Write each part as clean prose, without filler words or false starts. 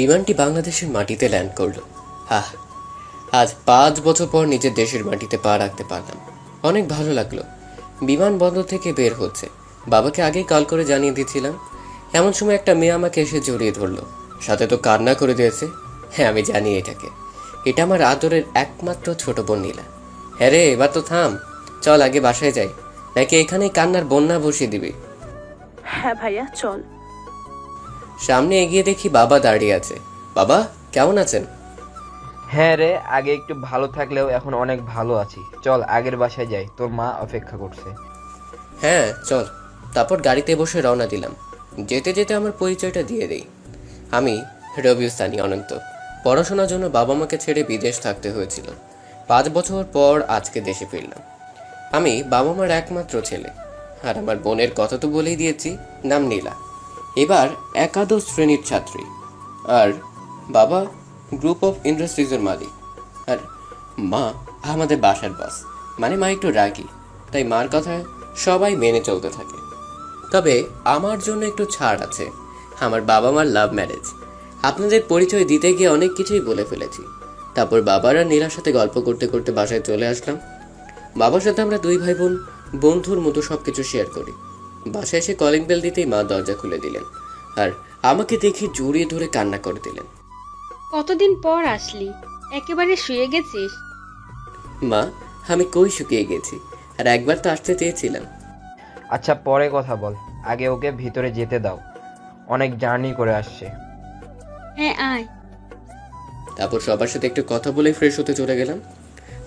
বিমানটি বাংলাদেশের মাটিতে ল্যান্ড করলো। আহ, আজ 5 বছর পর নিজের দেশের মাটিতে পা রাখতে পারলাম। অনেক ভালো লাগলো। বিমানবন্দর থেকে বের হচ্ছে, বাবাকে আগেই কল করে জানিয়ে দিয়েছিলাম। এমন সময় একটা মেয়ে আমাকে এসে জড়িয়ে ধরলো, সাথে তো কান্না করে দিয়েছে। হ্যাঁ, আমি জানি এটাকে। এটা আমার আদরের একমাত্র ছোট বোন নীলা। হ্যাঁ রে, এবার তো থাম, চল আগে বাসায় যাই, নাকি এখানেই কান্নার বন্যা বসিয়ে দিবি? হ্যাঁ ভাইয়া চল। সামনে এগিয়ে দেখি বাবা দাঁড়িয়ে আছে। বাবা, কেমন আছেন? হ্যাঁ রে, আগে একটু ভালো থাকলেও এখন অনেক ভালো আছি। চল আগের বাসায় যাই, তোর মা অপেক্ষা করছে। হ্যাঁ চল। তারপর গাড়িতে বসে রওনা দিলাম। যেতে যেতে আমার পরিচয়টা দিয়ে দেই। আমি রবিউস্তানি অনন্ত। পড়াশোনার জন্য বাবা মাকে ছেড়ে বিদেশ থাকতে হয়েছিল। 5 বছর পর আজকে দেশে ফিরলাম। আমি বাবা মার একমাত্র ছেলে। আর আমার বোনের কথা তো বলেই দিয়েছি, নাম নীলা। এবার একাদশ শ্রেণীর ছাত্রী। আর বাবা গ্রুপ অফ ইন্ডাস্ট্রিজের মালিক। আর মা আমাদের বাসার বস। মানে মা একটু রাগী, তাই মার কথা সবাই মেনে চলতে থাকে। তবে আমার জন্য একটু ছাড় আছে। আমার বাবা মার লাভ ম্যারেজ। আপনাদের পরিচয় দিতে গিয়ে অনেক কিছুই বলে ফেলেছি। তারপর বাবার আর নীলার সাথে গল্প করতে করতে বাসায় চলে আসলাম। বাবার সাথে আমরা দুই ভাই বোন বন্ধুর মতো সবকিছু শেয়ার করি। বাসায় এসে কলিং বেল দিতেই মা দরজা খুলে দিলেন আর আমাকে দেখে জড়িয়ে ধরে কান্না করে দিলেন। কতদিন পর আসলি? একেবারে শুয়ে গেছিস? মা, আমি কই শুকিয়ে গেছি, আর একবার তো আসতে চেয়েছিলাম। আচ্ছা পরে কথা বল, আগে ওকে ভিতরে যেতে দাও, অনেক জার্নি করে আসছে। হ্যাঁ আয়। তারপর সবার সাথে একটু কথা বলে ফ্রেশ হতে চলে গেলাম।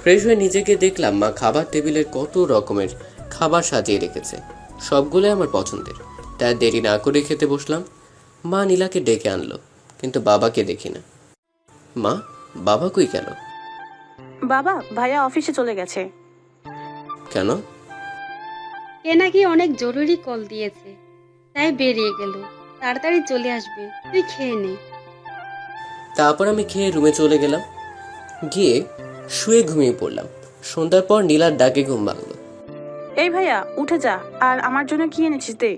ফ্রেশ হয়ে নিজেকে দেখলাম মা খাবার টেবিলের কত রকমের খাবার সাজিয়ে রেখেছে। সবগুলো আমার পছন্দের, তাই দেরি না করে খেতে বসলাম। মা নীলাকে ডেকে আনলো, কিন্তু বাবাকে দেখি না। মা, বাবা কই গেল? বাবা ভাইয়া অফিসে চলে গেছে। কেন? এ নাকি অনেক জরুরি কল দিয়েছে, তাই বেরিয়ে গেল। তাড়াতাড়ি চলে আসবে, তুই খেয়ে নে। তারপর আমি খেয়ে রুমে চলে গেলাম। গিয়ে শুয়ে ঘুমিয়ে পড়লাম। সন্ধ্যার পর নীলার ডাকে ঘুম ভাঙলো। এই ভাইয়া উঠে যা, আর আমার জন্য কি এনেছিস দে।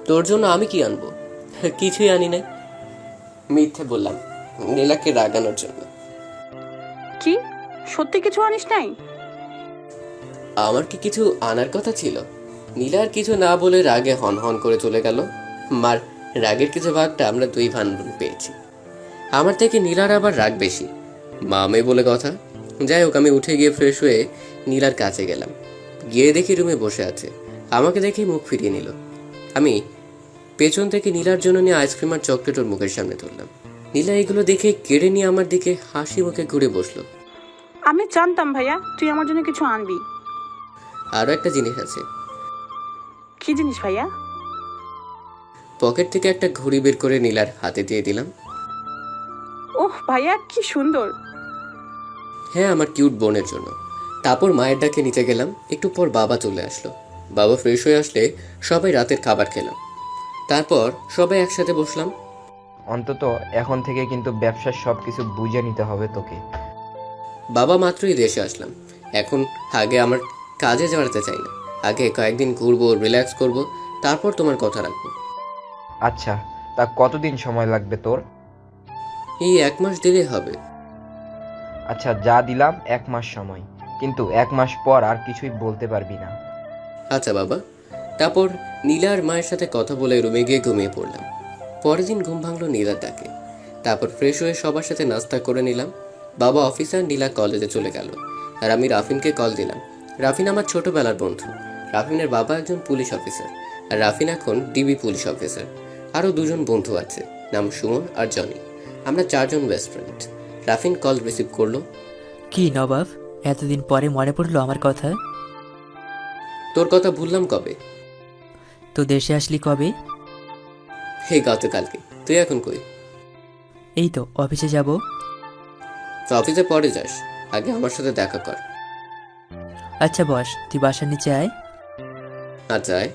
তোর জন্য আমি কি আনবো? কিছুই আনি নাই। মিথ্যে বললাম নীলাকে রাগানোর জন্য। কি সত্যি কিছু আনিস নাই? আমার কি কিছু আনার কথা ছিল? নীলা আর কিছু না বলে রাগে হন হন করে চলে গেল। মার রাগের কিছু ভাগটা আমরা দুই ভাই বোন পেয়েছি। আমার থেকে নীলার আবার রাগ বেশি, মা মেয়ে বলে কথা। যাই হোক, আমি উঠে গিয়ে ফ্রেশ হয়ে নীলার কাছে গেলাম। গিয়ে দেখি রুমে বসে আছে। আমাকে দেখে মুখ ফিরিয়ে নিল। আমি পেছন থেকে নীলার জন্য নিয়ে আইসক্রিম আর চকলেট ওর মুখের সামনে ধরলাম। নীলা এগুলো দেখে কেড়ে নিয়ে আমার দিকে হাসি মুখে ঘুরে বসলো। আমি জানতাম ভাইয়া তুই আমার জন্য কিছু আনবি। আরও একটা জিনিস আছে। কি জিনিস ভাইয়া? পকেট থেকে একটা ঘড়ি বের করে নীলার হাতে দিয়ে দিলাম। ওহ ভাইয়া কি সুন্দর। হ্যাঁ, আমার কিউট বোনের জন্য। তারপর মায়ের ডাকে নিচে গেলাম। একটু পর বাবা চলে আসলো। বাবা ফ্রেশ হয়ে আসলে সবাই রাতের খাবার খেলাম। তারপর সবাই একসাথে বসলাম। অন্তত এখন থেকে কিন্তু ব্যবসার সব কিছু বুঝে নিতে হবে তোকে। বাবা মাত্রই দেশে আসলাম। এখন আগে আমার কাজে জড়াতে চাই না। আগে কয়েকদিন ঘুরবো, রিল্যাক্স করব, তারপর তোমার কথা রাখবো। আচ্ছা, তা কতদিন সময় লাগবে তোর? এই 1 মাস দিলে হবে। আচ্ছা, যা দিলাম 1 মাস সময়, কিন্তু 1 মাস পর আর কিছুই বলতে পারবি না। আচ্ছা বাবা। তারপর নীলার মায়ের সাথে কথা বলে রুমে গিয়ে ঘুমিয়ে পড়লাম। পরের দিন ঘুম ভাঙলো নীলার ডাকে। তারপর ফ্রেশ হয়ে সবার সাথে নাস্তা করে নিলাম। বাবা অফিসার, নীলা কলেজে চলে গেল। আর আমি রাফিনকে কল দিলাম। রাফিন আমার ছোটবেলার বন্ধু। রাফিনের বাবা একজন পুলিশ অফিসার, আর রাফিন এখন ডিবি পুলিশ অফিসার। আরও দুজন বন্ধু আছে, নাম সুমন আর জনি। আমরা 4জন বেস্ট ফ্রেন্ড। রাফিন কল রিসিভ করলো। কি নবাব, এতদিন পরে মনে পড়লো আমার কথা? তোর কথা ভুললাম কবে? তো দেশে আসলি কবে? হে, গতকালকে। তুই এখন কই? এই তো অফিসে যাব। তো অফিসে পরে যাস, আগে আমার সাথে দেখা কর। আচ্ছা বস, তুই বাসার নিচে আয়। আচ্ছা আয়।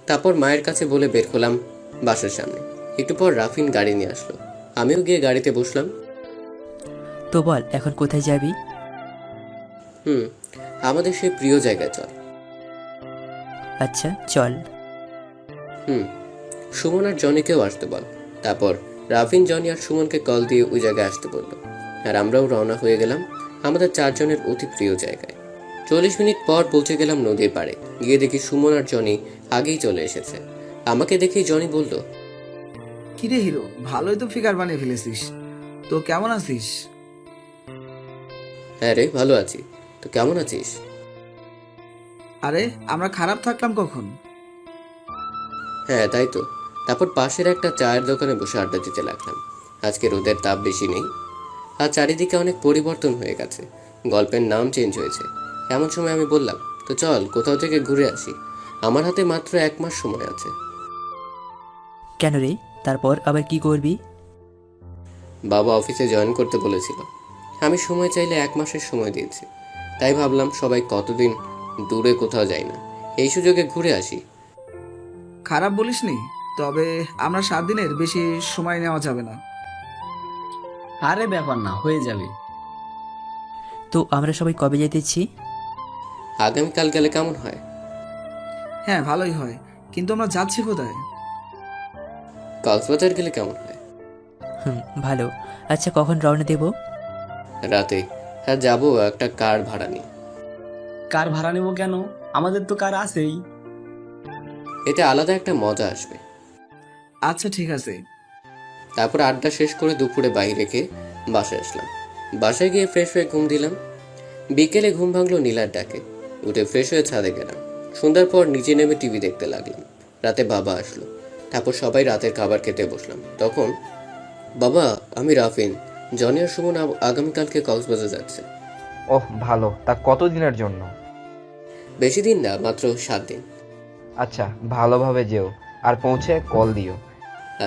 তারপর মায়ের কাছে বলে বের হলাম বাসার সামনে। একটু পর রাফিন গাড়ি নিয়ে আসলো। আমিও গিয়ে গাড়িতে বসলাম। তো বল এখন কোথায় যাবি? আমাদের সেই প্রিয় জায়গায় চল। আচ্ছা চল। সুমন আর জনিকেও আসতে বল। তারপর রাফিন, জনি আর সুমনকে কল দিয়ে ওই জায়গায় আসতে বলল, আর আমরাও রওনা হয়ে গেলাম আমাদের 4 জনের অতি প্রিয় জায়গায়। 40 মিনিট পর পৌঁছে গেলাম নদীর পাড়ে। গিয়ে দেখি সুমন আর জনি আগেই চলে এসেছে। আমাকে দেখেই জনি বলল, কিরে হিরো, ভালোই তো ফিগার বানিয়ে ফেলেছিস। তো কেমন আছিস? হ্যাঁ রে, ভালো আছি। তো কেমন আছিস? আরে আমরা খারাপ থাকলাম কখন? হ্যাঁ তাই তো। তারপর পাশের একটা চায়ের দোকানে বসে আড্ডা দিতে লাগলাম। আজকে রোদের তাপ বেশি নেই, আর চারিদিকে অনেক পরিবর্তন হয়ে গেছে। গল্পের নাম চেঞ্জ হয়েছে। এমন সময় আমি বললাম, তো চল কোথাও থেকে ঘুরে আসি। আমার হাতে মাত্র 1 মাস সময় আছে। কেন রে? তারপর আবার কি করবি? বাবা অফিসে জয়েন করতে বলেছিল। আমি সময় চাইলে 1 মাসের সময় দিয়েছি। তাই ভাবলাম সবাই কতদিন দূরে কোথাও যায় না, এই সুযোগে ঘুরে আসি। খারাপ বলিসনি, তবে আমরা 7 দিনের বেশি সময় নেওয়া যাবে না। আরে ব্যাপার না, হয়ে যাবে। তো আমরা সবাই কবে যেতেছি? আগামীকাল গেলে কেমন হয়? হ্যাঁ ভালোই হয়, কিন্তু আমরা যাচ্ছি কোথায়? কক্সবাজার গেলে কেমন হয়? ভালো। আচ্ছা, কখন রওনা দেব? রাতে। হ্যাঁ যাবো, একটা কার ভাড়া নিই। কার ভাড়া নেবো কেন? আমাদের তো কার আছেই। এতে আলাদা একটা মজা আসবে। আচ্ছা ঠিক আছে। তারপর আড্ডা শেষ করে দুপুরে বাইরে খেয়ে বাসায় আসলাম। বাসায় গিয়ে ফ্রেশ হয়ে ঘুম দিলাম। বিকেলে ঘুম ভাঙলো নীলার ডাকে। উঠে ফ্রেশ হয়ে ছাদে গেলাম। সন্ধ্যার পর নিচে নেমে টিভি দেখতে লাগলাম। রাতে বাবা আসলো। তারপর সবাই রাতের খাবার খেতে বসলাম। তখন, বাবা, আমি রাফিন, জনি আর সুমন আগামীকালকে কক্সবাজার যাচ্ছে। ওহ ভালো, তা কতদিনের জন্য? বেশি দিন না, মাত্র 7 দিন। আচ্ছা, ভালোভাবে যেও, আর পৌঁছে কল দিও।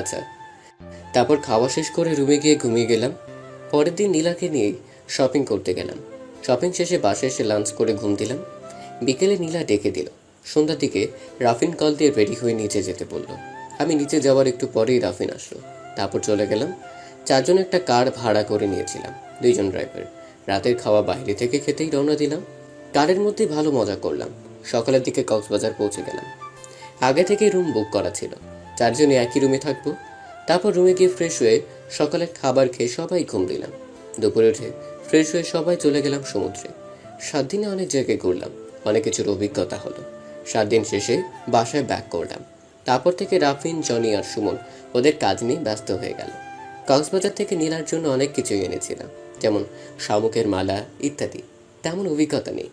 আচ্ছা। তারপর খাওয়া শেষ করে রুমে গিয়ে ঘুমিয়ে গেলাম। পরের দিন নীলাকে নিয়ে শপিং করতে গেলাম। শপিং শেষে বাসায় এসে লাঞ্চ করে ঘুম দিলাম। বিকেলে নীলা ডেকে দিল। সন্ধ্যার দিকে রাফিন কল দিয়ে রেডি হয়ে নিচে যেতে বলল। আমি নিচে যাওয়ার একটু পরেই রাফিন আসলো। তারপর চলে গেলাম। 4 জন একটা কার ভাড়া করে নিয়েছিলাম, 2 জন ড্রাইভার। রাতের খাওয়া বাইরে থেকে খেতেই রওনা দিলাম। কারের মধ্যেই ভালো মজা করলাম। সকালের দিকে কক্সবাজার পৌঁছে গেলাম। আগে থেকেই রুম বুক করা ছিল। 4 জনই একই রুমে থাকবো। তারপর রুমে গিয়ে ফ্রেশ হয়ে সকালের খাবার খেয়ে সবাই ঘুম দিলাম। দুপুরে উঠে ফ্রেশ হয়ে সবাই চলে গেলাম সমুদ্রে। 7 দিনে অনেক জায়গায় ঘুরলাম, অনেক কিছুর অভিজ্ঞতা হলো। 7 দিন শেষে বাসায় ব্যাক করলাম। তারপর থেকে রাফিন, জনি আর সুমন ওদের কাজ নিয়ে ব্যস্ত হয়ে গেল। কক্সবাজার থেকে নীলার জন্য অনেক কিছুই এনেছিলাম, যেমন শামুকের মালা ইত্যাদি। তেমন অভিজ্ঞতা নেই।